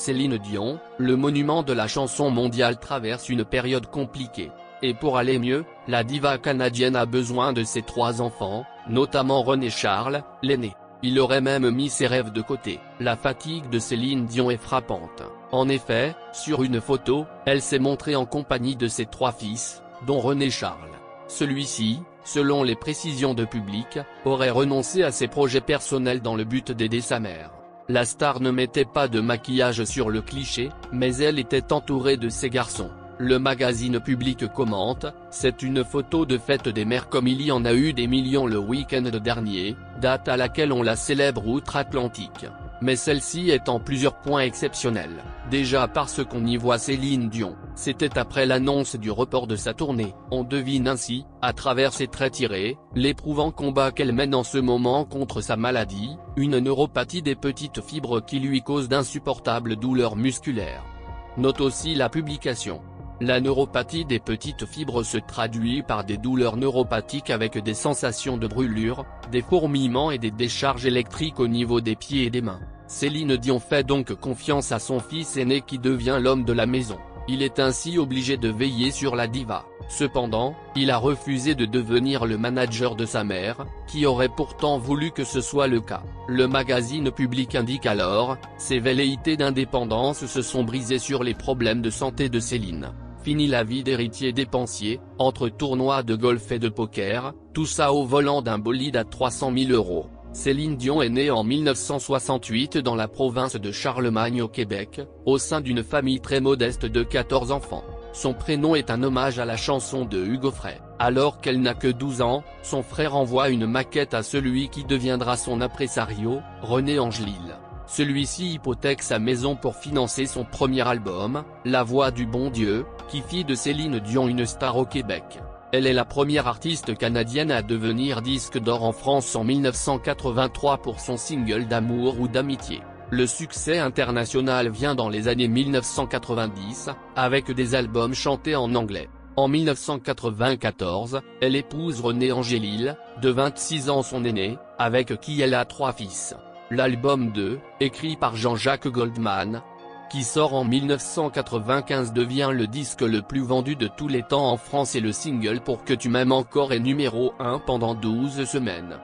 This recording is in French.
Céline Dion, le monument de la chanson mondiale traverse une période compliquée. Et pour aller mieux, la diva canadienne a besoin de ses 3 enfants, notamment René Charles, l'aîné. Il aurait même mis ses rêves de côté. La fatigue de Céline Dion est frappante. En effet, sur une photo, elle s'est montrée en compagnie de ses 3 fils, dont René Charles. Celui-ci, selon les précisions de Public, aurait renoncé à ses projets personnels dans le but d'aider sa mère. La star ne mettait pas de maquillage sur le cliché, mais elle était entourée de ses garçons. Le magazine Public commente, c'est une photo de fête des mères comme il y en a eu des millions le week-end dernier, date à laquelle on la célèbre outre-Atlantique. Mais celle-ci est en plusieurs points exceptionnelle. Déjà parce qu'on y voit Céline Dion, c'était après l'annonce du report de sa tournée. On devine ainsi, à travers ses traits tirés, l'éprouvant combat qu'elle mène en ce moment contre sa maladie, une neuropathie des petites fibres qui lui cause d'insupportables douleurs musculaires. Note aussi la publication. La neuropathie des petites fibres se traduit par des douleurs neuropathiques avec des sensations de brûlure, des fourmillements et des décharges électriques au niveau des pieds et des mains. Céline Dion fait donc confiance à son fils aîné qui devient l'homme de la maison. Il est ainsi obligé de veiller sur la diva. Cependant, il a refusé de devenir le manager de sa mère, qui aurait pourtant voulu que ce soit le cas. Le magazine Public indique alors, ses velléités d'indépendance se sont brisées sur les problèmes de santé de Céline. Fini la vie d'héritier dépensier, entre tournois de golf et de poker, tout ça au volant d'un bolide à 300 000 €. Céline Dion est née en 1968 dans la province de Charlemagne au Québec, au sein d'une famille très modeste de 14 enfants. Son prénom est un hommage à la chanson de Hugo Frey. Alors qu'elle n'a que 12 ans, son frère envoie une maquette à celui qui deviendra son impresario, René Angelil. Celui-ci hypothèque sa maison pour financer son premier album, La Voix du Bon Dieu, qui fit de Céline Dion une star au Québec. Elle est la première artiste canadienne à devenir disque d'or en France en 1983 pour son single d'amour ou d'amitié. Le succès international vient dans les années 1990, avec des albums chantés en anglais. En 1994, elle épouse René Angelil, de 26 ans son aîné, avec qui elle a 3 fils. L'album 2, écrit par Jean-Jacques Goldman, qui sort en 1995 devient le disque le plus vendu de tous les temps en France et le single Pour que tu m'aimes encore est numéro 1 pendant 12 semaines.